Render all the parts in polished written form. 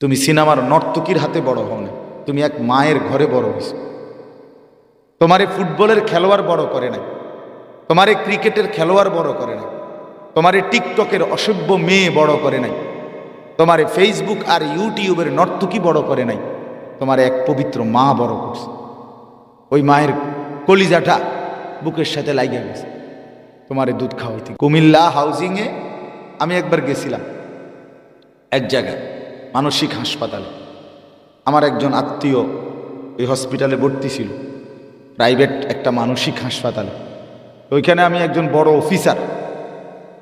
তুমি সিনেমার নর্তকীর হাতে বড় হও না, তুমি এক মায়ের ঘরে বড় হয়েছো। তোমারে ফুটবলের খেলোয়াড় বড় করে নাই, তোমারে ক্রিকেটের খেলোয়াড় বড় করে নাই, তোমারে টিকটকের অসভ্য মেয়ে বড় করে নাই, তোমারে ফেসবুক আর ইউটিউবের নর্তকী বড় করে নাই, তোমার এক পবিত্র মা বড় করছে। ওই মায়ের কলিজাটা বুকের সাথে লাগিয়ে গেছে তোমারে দুধ খাওয়াইতে। কুমিল্লা হাউজিংয়ে আমি একবার গেছিলাম এক জায়গায় মানসিক হাসপাতালে। আমার একজন আত্মীয় ওই হসপিটালে ভর্তি ছিল, প্রাইভেট একটা মানসিক হাসপাতালে। ওইখানে আমি একজন বড় অফিসার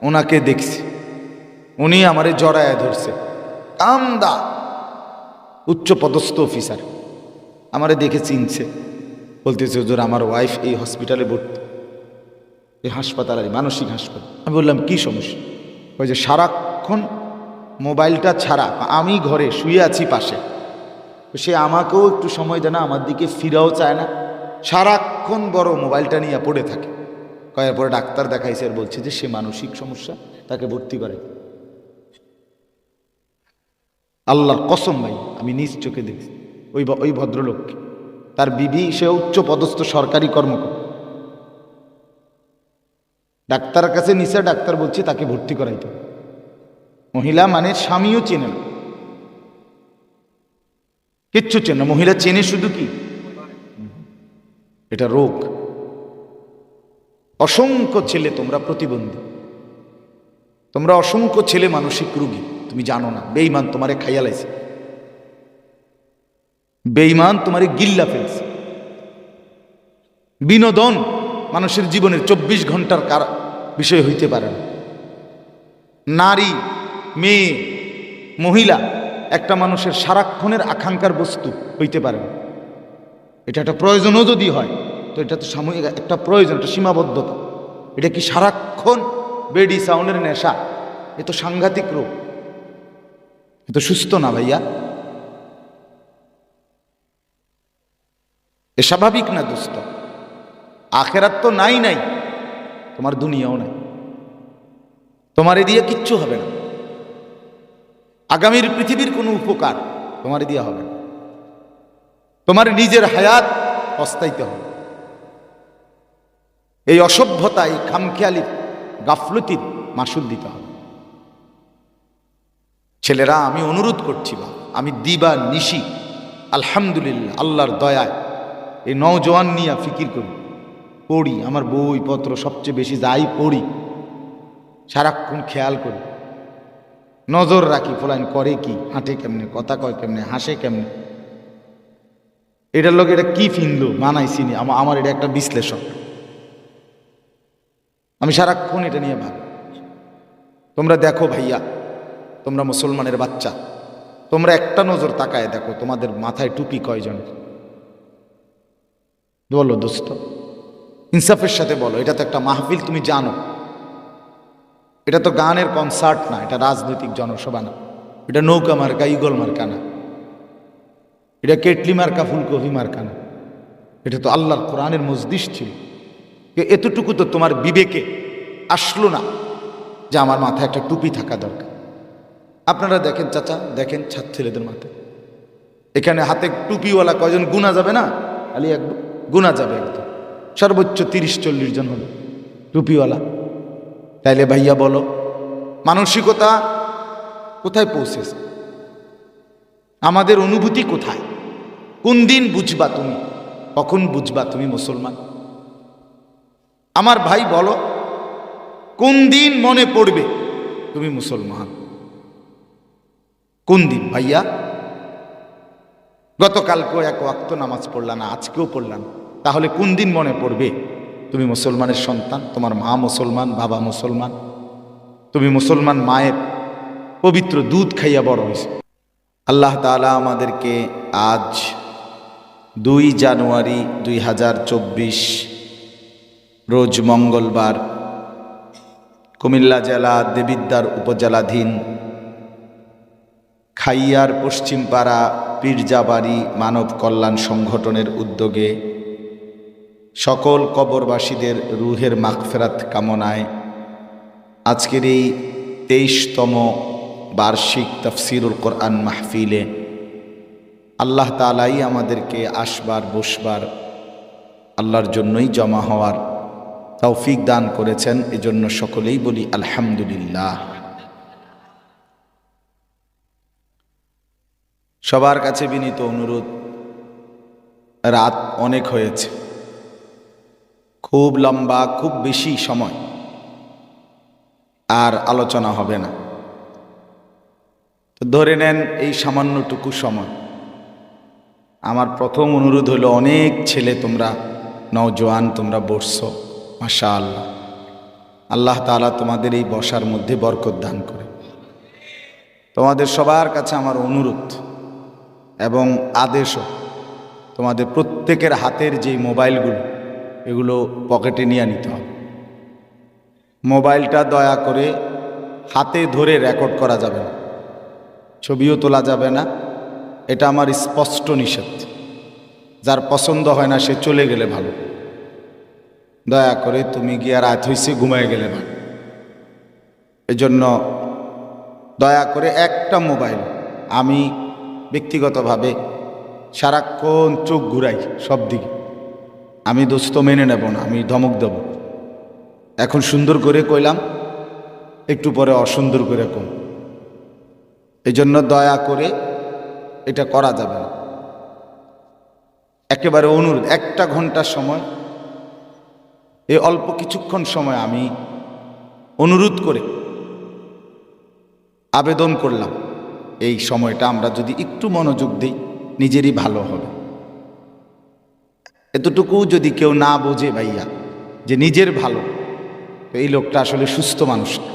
ওনাকে দেখছি, উনি আমারে জড়ায় ধরছে, কামদা উচ্চ পদস্থ অফিসার আমারে দেখে চিনছে, বলতেছে হুজুর আমার ওয়াইফ এই হসপিটালে ভর্তি, এই হাসপাতালে মানসিক হাসপাতাল। আমি বললাম কি সমস্যা? ওই যে সারাক্ষণ মোবাইলটা ছাড়া, আমি ঘরে শুয়ে আছি পাশে, সে আমাকেও একটু সময় দেয় না, আমার দিকে ফিরাও চায় না, সারাক্ষণ বড় মোবাইলটা নিয়ে পড়ে থাকে। কয়ের পরে ডাক্তার দেখাইছে আর বলছে যে সে মানসিক সমস্যা, তাকে ভর্তি করে। আল্লাহর কসম ভাই, আমি নিজ চোখে দেখছি ওই ভদ্রলোককে, তার বিবি সে উচ্চ পদস্থ সরকারি কর্মকর্তা, ডাক্তারের কাছে নিচে, ডাক্তার বলছে তাকে ভর্তি করাইতে। মহিলা মানে স্বামীও চেনে না, কিচ্ছু চেনে না, মহিলা চেনে শুধু কি এটা রোগ। অসংখ্য ছেলে তোমরা প্রতিবন্ধী, তোমরা অসংখ্য ছেলে মানসিক রোগী, তুমি জানো না। বেঈমান তোমারে খাইয়া লাইছে, বেঈমান তোমারে গিল্লা ফেলছে। বিনোদন মানুষের জীবনের 24 ঘন্টার বিষয় হইতে পারে না। নারী, মেয়ে, মহিলা একটা মানুষের সারাক্ষণের আকাঙ্ক্ষার বস্তু হইতে পারে না। এটা একটা প্রয়োজনও যদি হয় তো এটা তো সাময়িক একটা প্রয়োজন, একটা সীমাবদ্ধতা। এটা কি সারাক্ষণ বেডি সাউন্ডের নেশা? এ তো সাংঘাতিক রোগ, এ তো সুস্থ না ভাইয়া, এ স্বাভাবিক না দোস্ত। আখেরাত তো নাই, তোমার দুনিয়াও নাই, তোমার এ দিয়ে কিচ্ছু হবে না। আগামীর পৃথিবীর কোনো উপকার তোমার দিয়ে হবে না। তোমার নিজের হায়াত পস্তাইতে হবে। এই অসভ্যতা, এই খামখেয়ালি গাফলতির মাসুল দিতে হবে। ছেলেরা আমি অনুরোধ করছি, বা আমি দিবা নিশি আলহামদুলিল্লাহ আল্লাহর দয়ায় এই নওজোয়ান নিয়ে ফিকির করি, পড়ি, আমার বইপত্র সবচেয়ে বেশি যাই পড়ি, সারাক্ষণ খেয়াল করি, নজর রাখি ফলাইন করে কি, হাঁটে কেমনে, কথা কয় কেমনে, হাসে কেমনে, এটার লোক এটা কি ফিনলো মানাইছিনি, আমার এটা একটা বিশ্লেষণ। আমি সারাক্ষণ এটা নিয়ে ভাবি। তোমরা দেখো ভাইয়া, তোমরা মুসলমানের বাচ্চা, তোমরা একটা নজর তাকায় দেখো তোমাদের মাথায় টুপি কয়জন? বলো দোস্ত, ইনসাফের সাথে বলো। এটা তো একটা মাহফিল, তুমি জানো এটা তো গানের কনসার্ট না, এটা রাজনৈতিক জনসভা না, এটা নৌকা মার্কা ইগল মার্কা না, এটা কেটলি মার্কা ফুলকপি মার্কা না, এটা তো আল্লাহর কোরআনের মজলিস ছিল। এতটুকু তো তোমার বিবেকে আসলো না যে আমার মাথায় একটা টুপি থাকা দরকার? আপনারা দেখেন চাচা, দেখেন ছেলেদের মাথায় এখানে হাতে টুপিওয়ালা কয়জন গুনা যাবে না? খালি একদম গুনা যাবে, একদম সর্বোচ্চ 30-40 জন হলো টুপিওয়ালা। তাইলে ভাইয়া বলো মানসিকতা কোথায় পৌঁছেছে? আমাদের অনুভূতি কোথায়? কোন দিন বুঝবা তুমি? কখন বুঝবা তুমি মুসলমান? আমার ভাই বলো, কোন দিন মনে পড়বে তুমি মুসলমান? কোন দিন ভাইয়া? গতকালকেও এক ওয়াক্ত নামাজ পড়লা না, আজকেও পড়লা না, তাহলে কোন দিন মনে পড়বে তুমি মুসলমানের সন্তান? তোমার মা মুসলমান, বাবা মুসলমান, তুমি মুসলমান মায়ের পবিত্র দুধ খাইয়া বড় হয়েছে। আল্লাহ তাআলা আমাদেরকে আজ 2 জানুয়ারি 2024 রোজ মঙ্গলবার কুমিল্লা জেলা দেবিদ্বার উপজেলাধীন খাইয়ার পশ্চিমপাড়া পীরজাবাড়ি মানব কল্যাণ সংগঠনের উদ্যোগে সকল কবরবাসীদের রুহের মাগফিরাত কামনায় আজকের এই 23তম বার্ষিক তাফসিরুল কোরআন মাহফিলে আল্লাহ তাআলাই আমাদেরকে আসবার বসবার আল্লাহর জন্যই জমা হওয়ার তৌফিক দান করেছেন। এজন্য সকলেই বলি আলহামদুলিল্লাহ। সবার কাছে বিনীত অনুরোধ, রাত অনেক হয়েছে, খুব লম্বা, খুব বেশি সময় আর আলোচনা হবে না। তো ধরে নেন এই সামান্যটুকু সময়। আমার প্রথম অনুরোধ হলো, অনেক ছেলে তোমরা নওজোয়ান, তোমরা বসছো, মাশাআল্লাহ। আল্লাহ তাআলা তোমাদের এই বসার মধ্যে বরকত দান করে। তোমাদের সবার কাছে আমার অনুরোধ এবং আদেশও, তোমাদের প্রত্যেকের হাতের যে মোবাইলগুলো, এগুলো পকেটে নিয়ে নিতে হবে। মোবাইলটা দয়া করে হাতে ধরে রেকর্ড করা যাবে না, ছবিও তোলা যাবে না। এটা আমার স্পষ্ট নিষেধ। যার পছন্দ হয় না সে চলে গেলে ভালো। দয়া করে তুমি গিয়ে রাত হইছে ঘুমায় গেলে ভালো। এজন্য দয়া করে একটা মোবাইল, আমি ব্যক্তিগতভাবে সারাক্ষণ চোখ ঘুরাই সব দিকে, আমি দোস্ত মেনে নেব না, আমি ধমক দেব। এখন সুন্দর করে কইলাম, একটু পরে অসুন্দর করে কম। এই জন্য দয়া করে এটা করা যাবে না। একেবারে অনুরোধ, 1 ঘন্টার সময়, এই অল্প কিছুক্ষণ সময় আমি অনুরোধ করে আবেদন করলাম, এই সময়টা আমরা যদি একটু মনোযোগ দিই নিজেরই ভালো হবে। এতটুকু যদি কেউ না বোঝে ভাইয়া যে নিজের ভালো, তো এই লোকটা আসলে সুস্থ মানুষ না,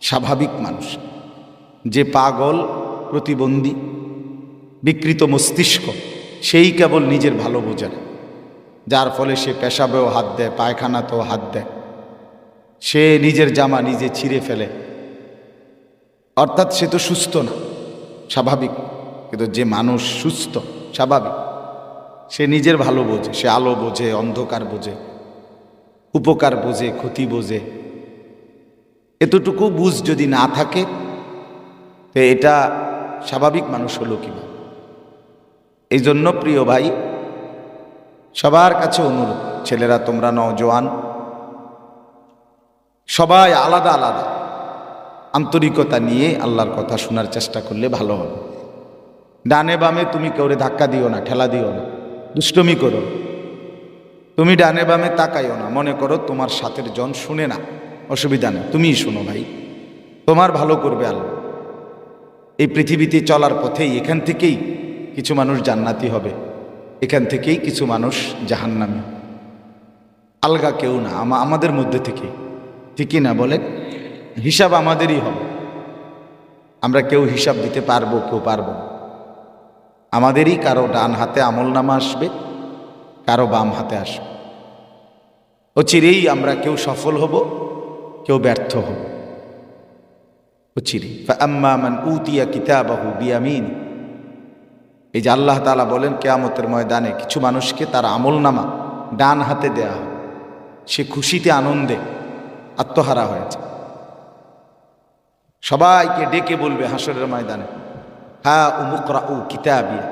স্বাভাবিক মানুষ। যে পাগল, প্রতিবন্ধী, বিকৃত মস্তিষ্ক, সেই কেবল নিজের ভালো বোঝে না, যার ফলে সে পেশাবেও হাত দেয়, পায়খানাতেও হাত দেয়, সে নিজের জামা নিজে ছিঁড়ে ফেলে। অর্থাৎ সে তো সুস্থ না, স্বাভাবিক। কিন্তু যে মানুষ সুস্থ স্বাভাবিক, সে নিজের ভালো বোঝে, সে আলো বোঝে, অন্ধকার বোঝে, উপকার বোঝে, ক্ষতি বোঝে। এতটুকু বুঝ যদি না থাকে, তো এটা স্বাভাবিক মানুষ হলো কিনা। এই জন্য প্রিয় ভাই, সবার কাছে অনুরোধ, ছেলেরা তোমরা নওজোয়ান, সবাই আলাদা আলাদা আন্তরিকতা নিয়ে আল্লাহর কথা শোনার চেষ্টা করলে ভালো হবে। ডানে বামে তুমি কাউরে ধাক্কা দিও না, ঠেলা দিও না, দুষ্টমি করো। তুমি ডানে বামে তাকাইও না, মনে করো তোমার সাথের জন শুনে না, অসুবিধা নেই, তুমিই শোনো ভাই, তোমার ভালো করবে আল্লাহ। এই পৃথিবীতে চলার পথেই এখান থেকেই কিছু মানুষ জান্নাতি হবে, এখান থেকেই কিছু মানুষ জাহান্নামী। আলগা কেউ না, আমাদের মধ্যে থেকে, ঠিকই না বলে? হিসাব আমাদেরই হবে। আমরা কেউ হিসাব দিতে পারবো, কেউ পারবো না। আমাদেরই কারো ডান হাতে আমলনামা আসবে, কারো বাম হাতে আসবে। অচিরেই আমরা কেউ সফল হব, কেউ ব্যর্থ হব, অচিরেই। ফাআম্মা মান উতিয়া কিতাবাহু বিয়ামিনি, এই যে আল্লাহ তাআলা বলেন কিয়ামতের ময়দানে কিছু মানুষকে তার আমলনামা ডান হাতে দেয়া হবে, সে খুশিতে আনন্দে আত্মহারা হয়েছে। সবাইকে ডেকে বলবে হাসরের ময়দানে, হা উমুকরাউ কিতাবিয়া,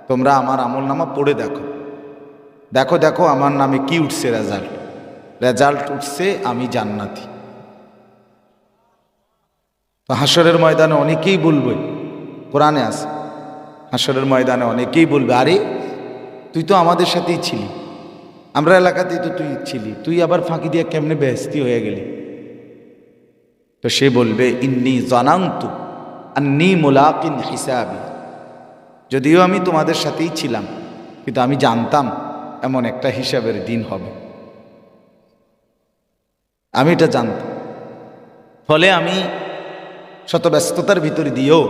তোমরা আমার আমলনামা পড়ে দেখো, দেখো দেখো আমার নামে কি উঠছে, রেজাল্ট উঠছে আমি জান্নাতি। তো হাসরের ময়দানে অনেকেই বলবে, কোরআনে আছে, হাসরের ময়দানে অনেকেই বলবে, আরে তুই তো আমাদের সাথেই ছিলি, আমরা এলাকাতেই তো তুই ছিলি, তুই আবার ফাঁকি দিয়ে কেমনে বেহেশতি হয়ে গেলি? তো সে বলবে, ইন্নী জানান্তু আন্নী মুলাকিন হিসাবি, যদিও আমি তোমাদের সাথেই ছিলাম, কিন্তু আমি জানতাম এমন একটা হিসাবের দিন হবে, আমি এটা জানতাম। ফলে আমি শত ব্যস্ততার ভিতর দিয়েও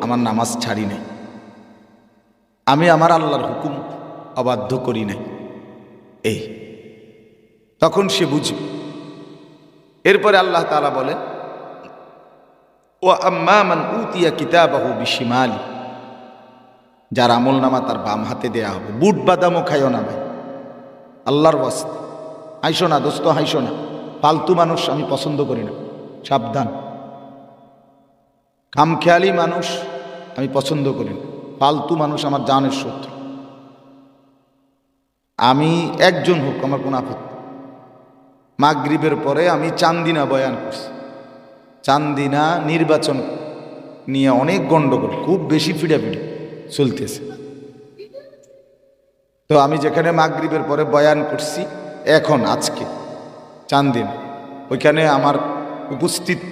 আমার নামাজ ছাড়ি নাই, আমি আমার আল্লাহর হুকুম অবাধ্য করি নাই। এই তখন সে বুঝবে। এরপরে আল্লাহ তাআলা বলেন, ওয়া আম্মা মান উতিয়া কিতাবাহু বিশিমালি, যার আমলনামা তার বাম হাতে দেয়া হবে। বুট বাদামও খাইও না ভাই, আল্লাহর ওয়াস্তে হাইসো না দোস্ত, হাইসো না, ফালতু মানুষ আমি পছন্দ করি না, সাবধান। খামখেয়ালি মানুষ আমি পছন্দ করি না, ফালতু মানুষ আমার জানের শত্রু। আমি একজন হোক আমার কোনো আপত্তি। মাগরিবের পরে আমি চান্দিনা বয়ান করছি। চান্দিনা নির্বাচন নিয়ে অনেক গন্ডগোল, খুব বেশি ফিডাফিডি চলতেছে। তো আমি যেখানে মাগরিবের পরে বয়ান করছি এখন আজকে চান্দিনা, ওইখানে আমার উপস্থিত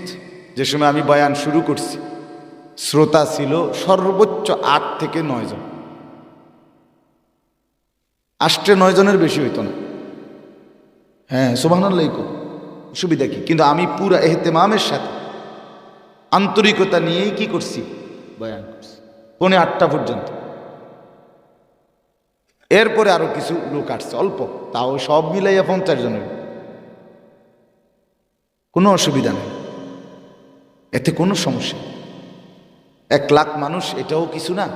যে সময় আমি বয়ান শুরু করছি শ্রোতা ছিল সর্বোচ্চ 8 থেকে 9 জন। 8-9 জনের বেশি হইতো না। হ্যাঁ সুবহানাল্লাহ, অসুবিধা কি? কিন্তু আমি পুরা এহতেমামের সাথে আন্তরিকতা নিয়েই কি করছি, বয়ান করছি 8:45 পর্যন্ত। এরপরে আরো কিছু লোক আসছে অল্প, তাও সব মিলাইয়া 50 জনের। কোনো অসুবিধা নেই, এতে কোনো সমস্যা। 1 লাখ মানুষ এটাও কিছু না,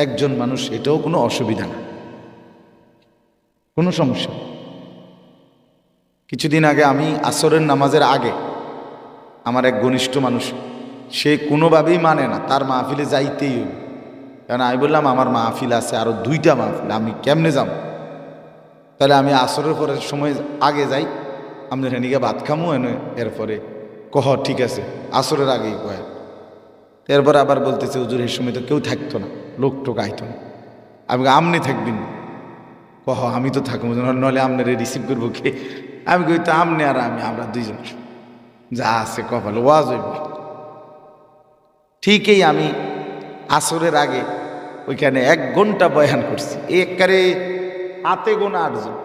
একজন মানুষ এটাও কোনো অসুবিধা না, কোনো সমস্যা। কিছুদিন আগে আমি আসরের নামাজের আগে আমার এক ঘনিষ্ঠ মানুষ, সে কোনোভাবেই মানে না তার মাহফিলে যাইতেই হবে। কারণ আমি বললাম আমার মাহফিল আছে আরো 2টা মাহফিল, আমি কেমনে যাব? তাহলে আমি আসরের পরে সময় আগে যাই, আমাদের হেনিকে ভাত খামো এনে, এরপরে কহ ঠিক আছে আসরের আগেই কয়। এরপর আবার বলতেছে হুজুর এই সময় তো কেউ থাকতো না, লোক টোক আইতো না। আমি আমনি থাকবেন? কহ আমি তো থাকবো, নলে আপনার রিসিভ করবো কে? আমি কই তো আমনে আর আমরা 2 জন, যা আছে কপাল ওয়াজ হইব। ঠিকই আমি আসরের আগে ওইখানে 1 ঘন্টা বয়ান করছি, একবারে হাতে গোনা 8 জন,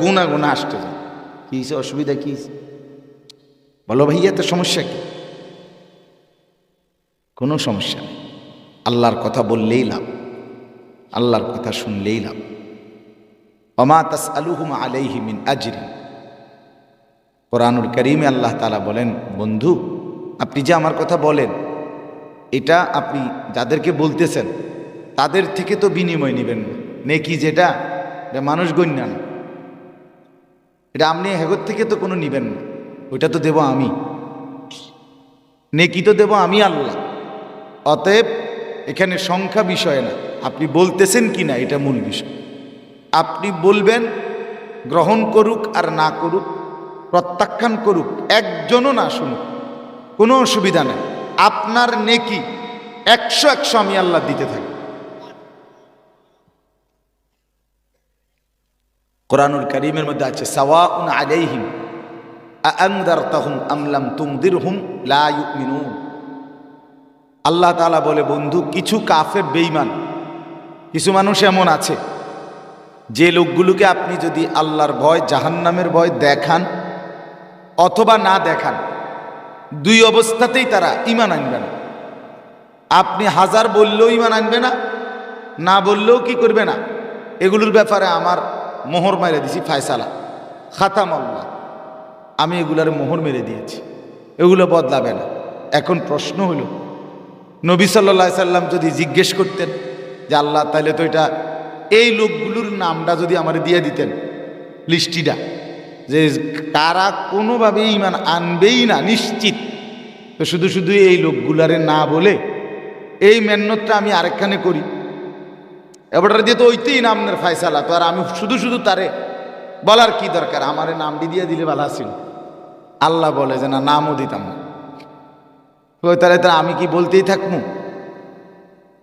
গুনা গুনা 8 জন। কি অসুবিধা কি বলো ভাইয়া? তো সমস্যা কি? কোনো সমস্যা নেই। আল্লাহর কথা বললেই লাভ, আল্লাহর কথা শুনলেই লাভ। ওমা তাসআলুহুম আলাইহি মিন আজরি। কোরআনুল কারীমে আল্লাহ তাআলা বলেন, বন্ধু আপনি যে আমার কথা বলেন, এটা আপনি যাদেরকে বলতেছেন তাদের থেকে তো বিনিময় নেবেন না। নেকি যেটা মানুষ গণ্য না, এটা আপনি হেগর থেকে তো কোনো নিবেন না, ওইটা তো দেব আমি। নেকি তো দেব আমি আল্লাহ। অতএব এখানে সংখ্যা বিষয় না, আপনি বলতেছেন কি না এটা মূল বিষয়। আপনি বলবেন, গ্রহণ করুক আর না করুক, প্রত্যাখ্যান করুক, একজনও না শুনুক, কোনো অসুবিধা নেই। আপনার নেকি 100 আমি আল্লাহ দিতে থাকি। কোরআনুল কারীমের মধ্যে আছে সাওয়াউন আলাইহিম আআনযারতাহুম আম লাম তুনযিরহুম লা ইউমিনুন। আল্লাহ তাআলা বলে, বন্ধু কিছু কাফের বেঈমান, কিছু মানুষ এমন আছে যে লোকগুলোকে আপনি যদি আল্লাহর ভয় জাহান্নামের ভয় দেখান অথবা না দেখান, 2 অবস্থাতেই তারা ঈমান আনবে না। আপনি 1000 বললেও ঈমান আনবে না, না বললেও কি করবে না। এগুলোর ব্যাপারে আমার মোহর মেরে দিয়েছি, ফায়সালা খাতাম আল্লাহ, আমি এগুলার মোহর মেরে দিয়েছি, এগুলো বদলাবে না। এখন প্রশ্ন হলো, নবী সাল্লাল্লাহু আলাইহি সাল্লাম যদি জিজ্ঞেস করতেন যে আল্লাহ তাহলে তো এটা এই লোকগুলোর নামটা যদি আমার দিয়ে দিতেন, লিস্টিটা, যে কারা কোনোভাবেই ঈমান আনবেই না নিশ্চিত, তো শুধু শুধু এই লোকগুলারে না বলে এই মেহনতটা আমি আরেকখানে করি, এবারটা দিয়ে তো ওইতেই নামের ফায়সালা, তো আর আমি শুধু শুধু তারে বলার কি দরকার, আমারে নামটি দিয়ে দিলে ভালো ছিল। আল্লাহ বলে যে না, নামও দিতাম না। তাহলে আমি কি বলতেই থাকবো?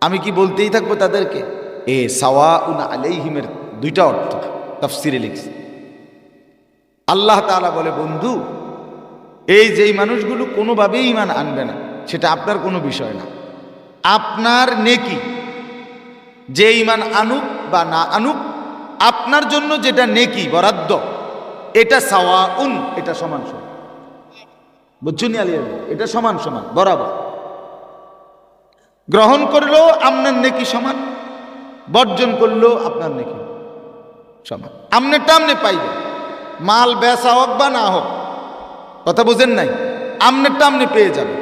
আমি কি বলতেই থাকবো তাদেরকে? সাওয়াউন আলাইহিমের 2টা অর্থ তাফসিরে লিখছে। আল্লাহ তাআলা বলে, বন্ধু এই যেই মানুষগুলো কোনোভাবেই ঈমান আনবে না, সেটা আপনার কোনো বিষয় না। আপনার নেকি যে ঈমান আনুক বা না আনুক, আপনার জন্য যেটা নেকি বরাদ্দ, এটা সাওয়াউন, এটা সমান সমান। বুঝছেন আলিয়া? এটা সমান সমান বরাবর। গ্রহণ করলেও আপনার নেকি সমান, বর্জন করলেও আপনার নেকি সমান। আমনেরটা আমনে পাইবেন, মাল বেচা হোক বা না হোক, কথা বুঝেন নাই? আমনেরটা আমনে পেয়ে যাবেন,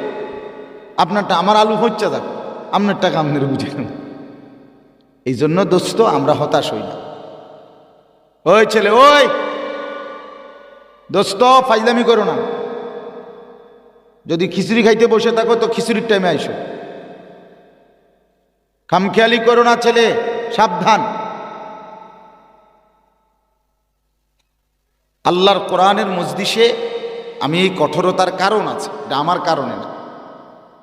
আপনারটা আমার আলু হচ্ছে যাবে, আপনার টাকা আপনার বুঝেন। এই জন্য দোস্ত আমরা হতাশ হই না। ওই ছেলে, ওই দোস্ত ফাইজলামি করো না, যদি খিচুড়ি খাইতে বসে থাকো তো খিচুড়ির টাইমে আইসো। খামখেয়ালি করো না ছেলে, সাবধান। আল্লাহর কোরআনের মজলিসে আমি এই কঠোরতার কারণ আছে, এটা আমার কারণে না।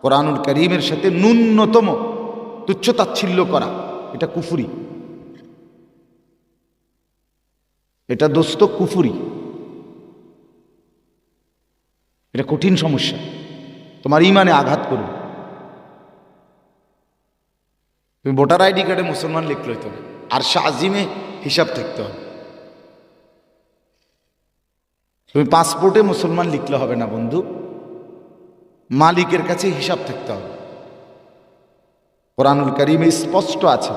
কোরআনুল কারীমের সাথে ন্যূনতম তুচ্ছতাচ্ছিল্য করা এটা কুফরি, এটা দোস্ত কুফরি, এটা কঠিন সমস্যা, তোমার ইমানে আঘাত করবে। তুমি ভোটার আইডি কার্ডে মুসলমান লিখলে হইতো না, আর আজিমে হিসাব থাকতে হবে। তুমি পাসপোর্টে মুসলমান লিখলে হবে না বন্ধু, মালিকের কাছে হিসাব থাকতে হবে। কোরআনুল কারীমে স্পষ্ট আছে,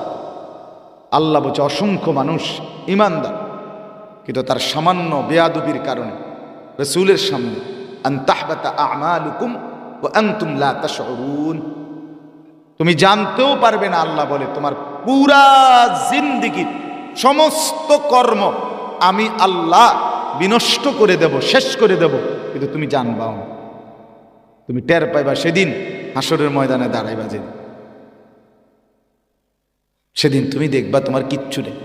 আল্লাহ বলছে অসংখ্য মানুষ ইমানদার, কিন্তু তার সামান্য বেয়াদবির কারণে রাসূলের সামনে আন তাহবাতা আমালুকুম ওয়া আনতুম লা তাশউরুন, তুমি জানতেও পারবে না। আল্লাহ বলে তোমার পুরা জিন্দেগীর সমস্ত কর্ম আমি আল্লাহ বিনষ্ট করে দেব, শেষ করে দেব, কিন্তু তুমি জানবাও না। তুমি টের পাইবা সেদিন হাসরের ময়দানে দাঁড়াইবা, সেদিন তুমি দেখবা তোমার কিচ্ছু নেই।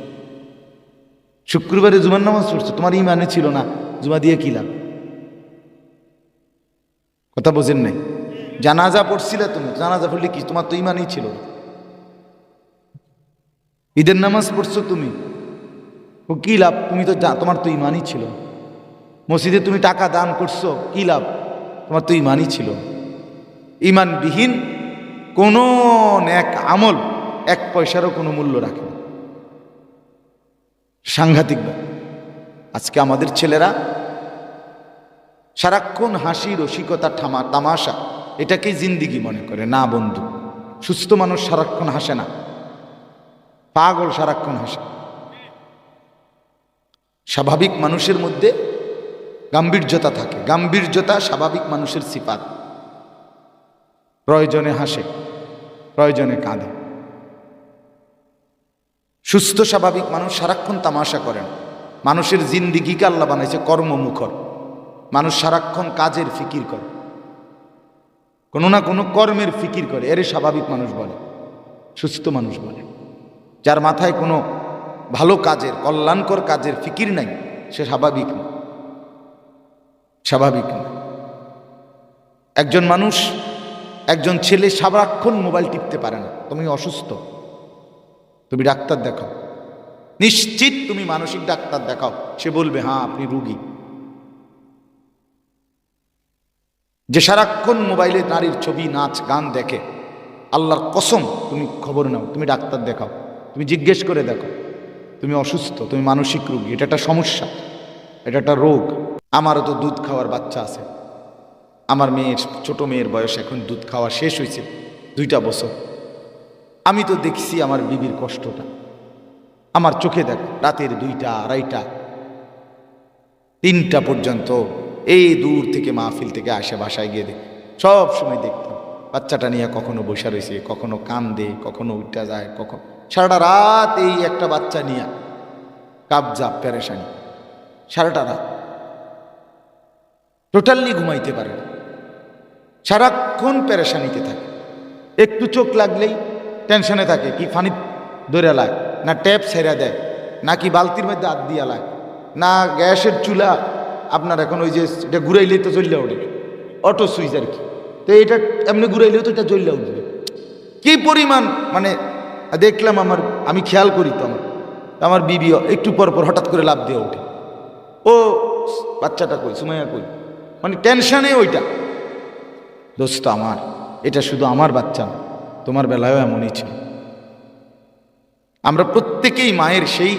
শুক্রবারে জুমার নামাজ পড়ছো, তোমার ইমানে ছিল না, জুমা দিয়ে কি লাভ? কথা বোঝেন নাই? জানাজা পড়ছিলে তুমি, জানাজা পড়লে কি তোমার তো ইমানই ছিল না। ঈদের নামাজ পড়ছো তুমি, ও কি লাভ? তুমি তো তোমার তো ইমানই ছিল। মসজিদে তুমি টাকা দান করছো, কি লাভ? তোমার তো ইমানই ছিল। ইমানবিহীন কোন নেক আমল এক পয়সারও কোনো মূল্য রাখে না। সাংঘাতিক ব্যাপার। আজকে আমাদের ছেলেরা সারাক্ষণ হাসি, রসিকতা, তামাশা এটাকেই জিন্দিগি মনে করে। না বন্ধু, সুস্থ মানুষ সারাক্ষণ হাসে না, পাগল সারাক্ষণ হাসে। স্বাভাবিক মানুষের মধ্যে গাম্ভীর্যতা থাকে, গাম্ভীর্যতা স্বাভাবিক মানুষের সিফাত। প্রয়োজনে হাসে, প্রয়োজনে কাঁদে। সুস্থ স্বাভাবিক মানুষ সারাক্ষণ তামাশা করেন। মানুষের জিন্দিগিকে আল্লাহ বানাইছে কর্মমুখর। মানুষ সারাক্ষণ কাজের ফিকির করে, কোনো না কোনো কর্মের ফিকির করে, এর স্বাভাবিক মানুষ বলে, সুস্থ মানুষ বলে। যার মাথায় কোনো ভালো কাজের, কল্যাণকর কাজের ফিকির নাই, সে স্বাভাবিক না, স্বাভাবিক না। একজন মানুষ, একজন ছেলে সারাক্ষণ মোবাইল টিপতে পারে না, তুমি অসুস্থ, তুমি ডাক্তার দেখাও। নিশ্চিত তুমি মানসিক ডাক্তার দেখাও, সে বলবে হ্যাঁ আপনি রোগী। যে সারাক্ষণ মোবাইলে নারীর ছবি, নাচ, গান দেখে, আল্লাহর কসম তুমি খবর নাও, তুমি ডাক্তার দেখাও, তুমি জিজ্ঞেস করে দেখো, তুমি অসুস্থ, তুমি মানসিক রোগী। এটা একটা সমস্যা, এটা একটা রোগ। আমারও তো দুধ খাওয়ার বাচ্চা আছে। আমার মেয়ের, ছোট মেয়ের বয়স এখন দুধ খাওয়া শেষ হয়েছে 2টা বছর। আমি তো দেখছি আমার বিবির কষ্টটা, আমার চোখে দেখ, রাতের 2টা, 2:30, 3টা পর্যন্ত এই দূর থেকে মাহফিল থেকে আসে বাসায় গিয়ে দেখ, সব সময় দেখতাম বাচ্চাটা নিয়ে কখনো বসে রয়েছে, কখনো কান্দে, কখনো উঠা যায়, কখনো সারাটা রাত এই একটা বাচ্চা নিয়ে কাবজা, পেরেশানি, সারাটা রাত টোটালি ঘুমাইতে পারে না, সারাক্ষণ পেরেশানিতে থাকে। একটু চোখ লাগলেই টেনশনে থাকে, কি ফানি ধরে লায়, না ট্যাপ ছেড়া দেয়, নাকি বালতির মধ্যে হাত দিয়া লায়, না গ্যাসের চুলা আপনার এখন ওই যে এটা ঘুরাইলেই তো জ্বললে ওঠে, অটো সুইচ আর কি, তো এটা এমনি ঘুরাইলেও তো এটা জ্বললে উঠবে। কি পরিমাণ মানে দেখলাম, আমি খেয়াল করি তো, আমার বিবি একটু পর পর হঠাৎ করে লাভ দিয়ে ওঠে, ও বাচ্চাটা কই, সুমাইয়া কই, মানে টেনশনে ওইটা। দোস্ত আমার, এটা শুধু আমার বাচ্চা না, তোমার বেলায়ও এমনই ছিল। আমরা প্রত্যেকেই মায়ের সেই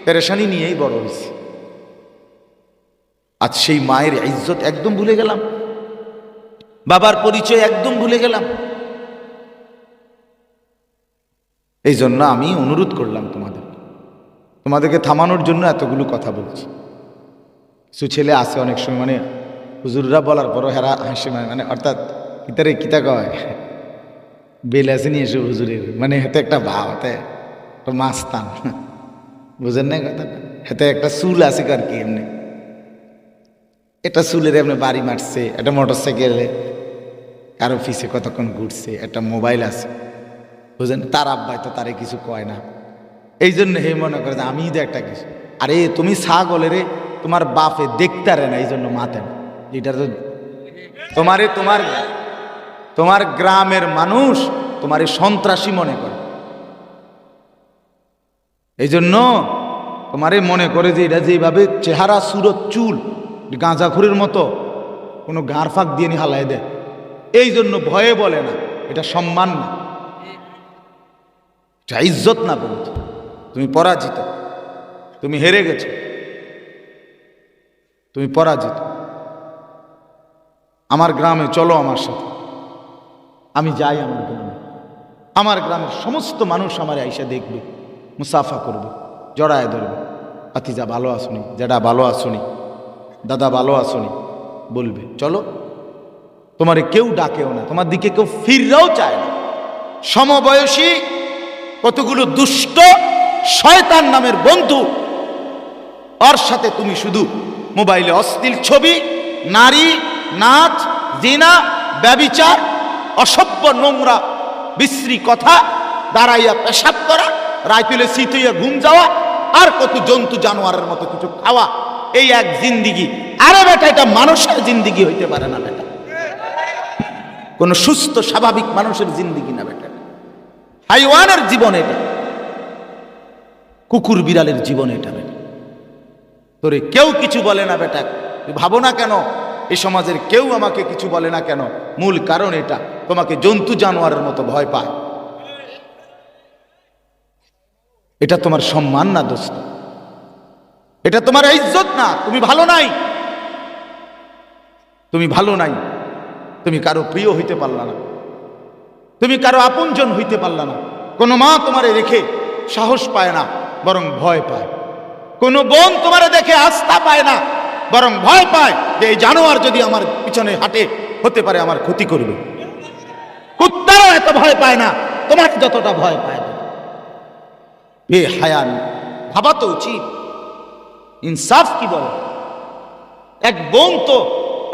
পেরেশানি নিয়েই বড় হয়েছি। আজ সেই মায়ের ইজ্জত একদম ভুলে গেলাম, বাবার পরিচয় একদম ভুলে গেলাম। এই জন্য আমি অনুরোধ করলাম তোমাদেরকে থামানোর জন্য এতগুলো কথা বলছি। কিছু ছেলে আছে অনেক সময়, মানে হুজুররা বলার পরও হেরা হাসি, মানে অর্থাৎ কিতারে কিতা কয়, বেল আছে নিয়ে এসে হুজুরের, মানে হেতে একটা ভাব, হাতে মাস্তান, বুঝেন না কথা, হেতে একটা চুল আছে আর কি, এমনি একটা চুলের এমনি বাড়ি মারছে, একটা মোটর সাইকেলে কারো পিছে কতক্ষণ ঘুরছে, একটা মোবাইল আছে, বুঝলেন, তার আব্বাই তো তারে কিছু কয় না, এই জন্য হে মনে করে যে আমি তো একটা কিছু। আরে তুমি ছাগলে রে, তোমার বাপে দেখতে পারে না, এই জন্য মাতেন। এটা তো তোমার গ্রামের মানুষ তোমার সন্ত্রাসী মনে করে, এই জন্য তোমারে মনে করে যে এটা যেভাবে চেহারা সুরত চুল গাঁজাখুরের মতো কোনো গাঁর ফাঁক দিয়ে নি হালাই দেয়, এই জন্য ভয়ে বলে না। এটা সম্মান না, এটা ইজ্জত না বন্ধু। তুমি পরাজিত, তুমি হেরে গেছো, তুমি পরাজিত। আমার গ্রামে চলো আমার সাথে, আমি যাই আমার গ্রামে, আমার গ্রামের সমস্ত মানুষ আমার আইসা দেখবে, মুসাফা করবে, জড়ায় ধরবে, আতিজা ভালো আসুনি, জেডা ভালো আসুনি, দাদা ভালো আসুনি বলবে। চলো, তোমারে কেউ ডাকেও না, তোমার দিকে কেউ ফিররাও চায় না। সমবয়সী কতগুলো দুষ্ট শয়তান নামের বন্ধু, ওর সাথে তুমি শুধু মোবাইলে অশ্লীল ছবি, নারী, নাচ, জিনা, ব্যভিচার, অসভ্য নোংরা বিশ্রী কথা, দাঁড়াইয়া পেশাব করা, রাইতুলে শীত হইয়া ঘুম যাওয়া, আর কত জন্তু জানোয়ারের মতো কিছু খাওয়া, এই এক জিন্দিগি। আরে বেটা, এটা মানুষের জিন্দিগি হইতে পারে না বেটা, কোন সুস্থ স্বাভাবিক মানুষের জিন্দিগি না বেটা, হাইওয়ানের জীবন এটা, কুকুর বিড়ালের জীবন এটা বেটা। তোরে কেউ কিছু বলে না বেটা, তুই ভাবো না কেন এই সমাজের কেউ আমাকে কিছু বলে না কেন? মূল কারণ এটা, তোমাকে জন্তু জানোয়ারের মতো ভয় পায়। এটা তোমার সম্মান না দোস্ত, এটা তোমার ইজ্জত না। তুমি ভালো নাই, তুমি ভালো নাই, তুমি কারো প্রিয় হইতে পারলা না, তুমি কারো আপনজন হইতে পারলা না। কোনো মা তোমারে রেখে সাহস পায় না, বরং ভয় পায়। কোনো বোন তোমারে দেখে আস্থা পায় না, বরং ভয় পায় যে এই জানোয়ার যদি আমার পিছনে হাঁটে, হতে পারে আমার ক্ষতি করবে। কুত্তারও এত ভয় পায় না তোমার যতটা ভয় পায়। বে হায়ান, ভাবা তো উচিত, ইনসাফ কি বলে? এক বোন তো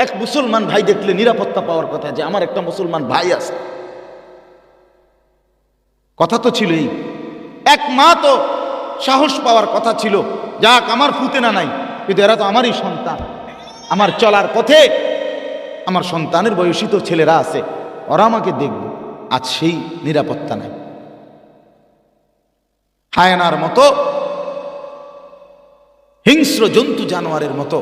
এক মুসলমান ভাই দেখলে নিরাপত্তা পাওয়ার কথা, যে আমার একটা মুসলমান ভাই আছে, কথা তো ছিল। এই এক মা তো সাহস পাওয়ার কথা ছিল, যাক আমার ফুতে না নাই, কিন্তু এরা তো আমারই সন্তান, আমার চলার পথে আমার সন্তানের বয়সী তো ছেলেরা আছে, ওরা আমাকে দেখবে। আজ সেই নিরাপত্তা নাই। হায়নার মতো হিংস্র জন্তু জানোয়ারের মতো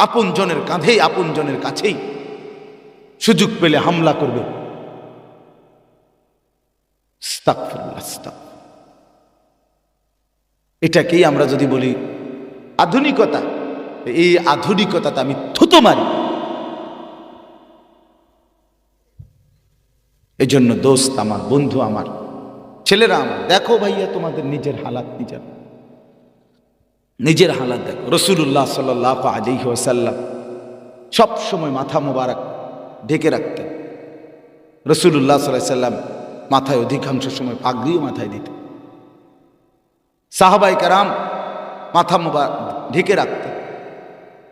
আপন জনের কাঁধেই, আপন জনের কাছেই সুযোগ পেলে হামলা করবে। এটাকেই আমরা যদি বলি আধুনিকতা, এই আধুনিকতাতে আমি থুতো মারি। এই জন্য দোস্ত আমার, বন্ধু আমার, ছেলেরা আমার, দেখো ভাইয়া তোমাদের নিজের হালাত, নিজের হালাত দেখো। রাসূলুল্লাহ সাল্লাল্লাহু আলাইহি ওয়াসাল্লাম সব সময় মাথা মোবারক ঢেকে রাখতেন। রাসূলুল্লাহ সাল্লাল্লাহু আলাইহি ওয়াসাল্লাম মাথায় অধিকাংশ সময় পাগড়িও মাথায় দিতেন। সাহাবায়ে কেরাম মাথা মোবারক ঢেকে রাখতেন।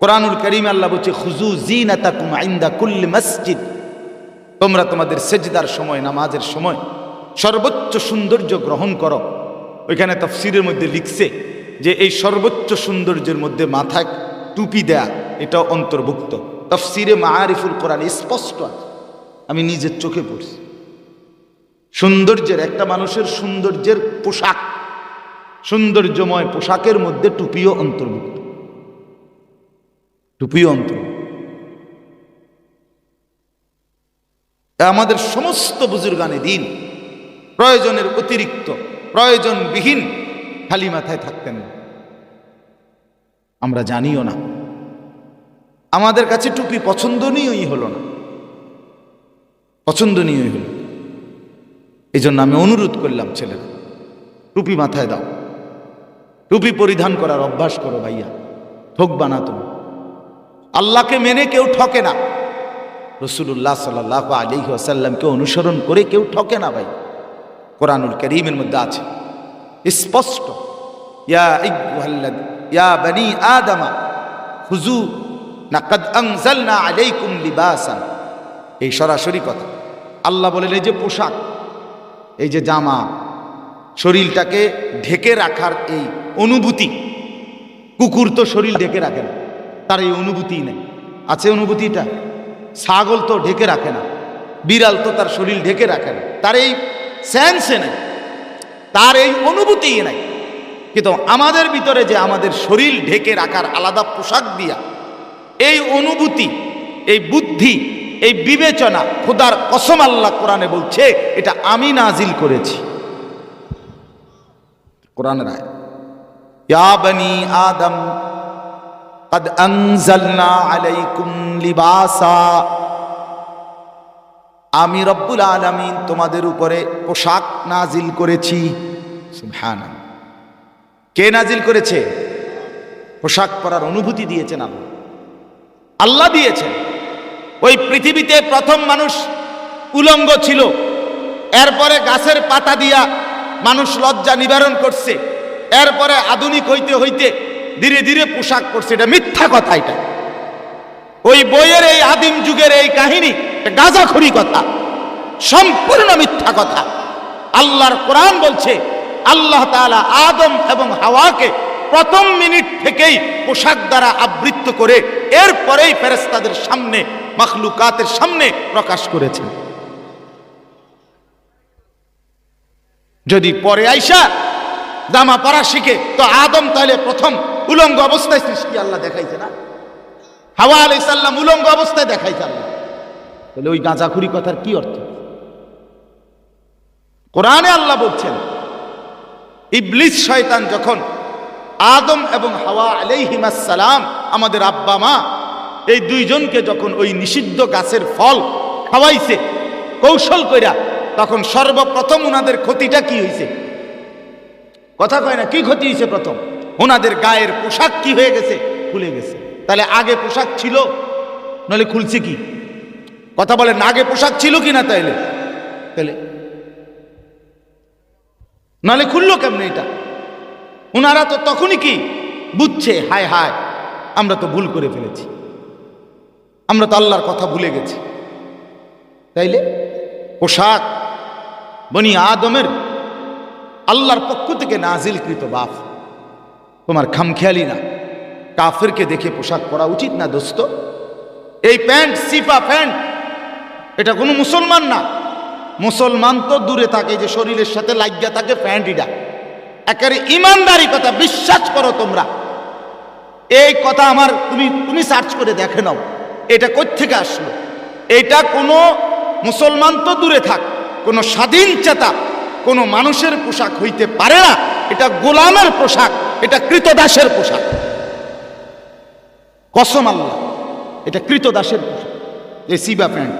কোরআনুল কারীমে আল্লাহ বলছে, খুযু যিনাতাকুম ইনদা কুল্লি মসজিদ, তোমরা তোমাদের সেজদার সময়, নামাজের সময় সর্বোচ্চ সৌন্দর্য গ্রহণ করো। ওইখানে তাফসীরের মধ্যে লিখছে যে এই সর্বোচ্চ সৌন্দর্যের মধ্যে মাথায় টুপি দেয়া এটাও অন্তর্ভুক্ত। তাফসীরে মাআরিফুল কোরআন স্পষ্ট আছে, আমি নিজের চোখে পড়ছি। সৌন্দর্যের, একটা মানুষের সৌন্দর্যের পোশাক, সৌন্দর্যময় পোশাকের মধ্যে টুপিও অন্তর্ভুক্ত, টুপিও অন্তর্ভুক্ত। আমাদের সমস্ত বুজুর্গানে দিন প্রয়োজনের অতিরিক্ত, প্রয়োজনবিহীন খালি মাথায় থাকতেন না। আমরা জানিও না, আমাদের কাছে টুপি পছন্দনীয়ই হলো না, পছন্দনীয়ই হলো। এই জন্য আমি অনুরোধ করলাম, ছেলেরা টুপি মাথায় দাও, টুপি পরিধান করার অভ্যাস করো ভাইয়া, ঠকবা না তুমি। আল্লাহকে মেনে কেউ ঠকে না, রাসূলুল্লাহ সাল্লাল্লাহু আলাইহি ওয়াসাল্লামকে অনুসরণ করে কেউ ঠকে না ভাই। কোরআনুল কারীমের মধ্যে আছে স্পষ্ট, ইয়া বনি আদম খুযু লাকাদ আনজালনা আলাইকুম লিবাসান, এই সরাসরি কথা। আল্লাহ বলেন এই যে পোশাক, এই যে জামা, শরীরটাকে ঢেকে রাখার এই অনুভূতি, কুকুর তো শরীর ঢেকে রাখে না, তার এই অনুভূতি নেই। আছে অনুভূতিটা? ছাগল তো ঢেকে রাখে না, বিড়াল তো তার শরীর ঢেকে রাখে না, তার এই সেন্সে নেই, তার এই অনুভূতি নাই। কিন্তু আমাদের ভিতরে যে আমাদের শরীর ঢেকে রাখার আলাদা পোশাক দিয়া এই অনুভূতি, এই বুদ্ধি, এই বিবেচনা, খোদার কসম আল্লাহ কোরআনে বলছে এটা আমি নাজিল করেছি। কোরআনের আয়াত, ইয়া বনি আদম قد أنزلنا عليكم লিবাসা, আমি রব্বুল আলামিন তোমাদের উপরে পোশাক নাজিল করেছি। সুবহানাল্লাহ। কে নাজিল করেছে? পোশাক পরার অনুভূতি দিয়েছেন আল্লাহ, আল্লাহ দিয়েছেন। ওই পৃথিবীতে প্রথম মানুষ উলঙ্গ ছিল, এরপরে গাছের পাতা দিয়া মানুষ লজ্জা নিবারণ করছে, এরপরে আধুনিক হইতে হইতে ধীরে ধীরে পোশাক করছে। এটা মিথ্যা কথা। এটা ওই বইয়ের এই আদিম যুগের এই কাহিনী গাঁজাখুরি কথা, সম্পূর্ণ মিথ্যা কথা। আল্লাহর কোরআন বলছে আল্লাহ তাআলা আদম এবং হাওয়াকে প্রথম মিনিট থেকেই পোশাক দ্বারা আবৃত করে এরপরেই ফেরেশতাদের সামনে, মাখলুকাতের সামনে প্রকাশ করেছেন। যদি পরে আইসা জামা পরা শিখে তো আদম তাহলে প্রথম উলঙ্গ অবস্থায় সৃষ্টি আল্লাহ দেখাইছে না? হাওয়া আলাইহিস সালাম উলঙ্গ অবস্থায় দেখাইছে আল্লাহ। তাহলে ওই গাঁজাখুরি কথার কি অর্থ? কোরআনে আল্লাহ বলছেন ইবলিস শয়তান যখন আদম এবং হাওয়া আলাইহিমাস সালাম, আমাদের আব্বা মা, এই দুইজনকে যখন ওই নিষিদ্ধ গাছের ফল খাওয়াইছে কৌশল কইরা, তখন সর্বপ্রথম ওনাদের ক্ষতিটা কি হয়েছে? কথা কয় না, কি ক্ষতি হয়েছে? প্রথম ওনাদের গায়ের পোশাক কি হয়ে গেছে? খুলে গেছে। তাহলে আগে পোশাক ছিল, নাহলে খুলছে কি? কথা বলেন, আগে পোশাক ছিল কি না? তাইলে তাহলে নাহলে খুললো কেমনে এটা? ওনারা তো তখনই কি বুঝছে, হায় হায় আমরা তো ভুল করে ফেলেছি, আমরা তো আল্লাহর কথা ভুলে গেছি। তাইলে পোশাক বনি আদমের আল্লাহর পক্ষ থেকে নাজিলকৃত বাপ, তোমার খামখেয়ালি না। কাফেরকে দেখে পোশাক পরা উচিত না দোস্ত। এই প্যান্ট, সিফা প্যান্ট, এটা কোনো মুসলমান না। মুসলমান তো দূরে থাকে, যে শরীরের সাথে লাগিয়া থাকে প্যান্ট, এটা একেবারে ইমানদারি কথা। বিশ্বাস করো তোমরা, এই কথা আমার তুমি সার্চ করে দেখে নাও এটা কোত্থেকে আসলো। এটা কোনো মুসলমান তো দূরে থাক, কোনো স্বাধীন চেতা কোনো মানুষের পোশাক হইতে পারে না। এটা গোলামের পোশাক, এটা কৃতদাসের পোশাক। কসম আল্লাহ, এটা কৃতদাসের পোশাক, এই সিবা প্যান্ট।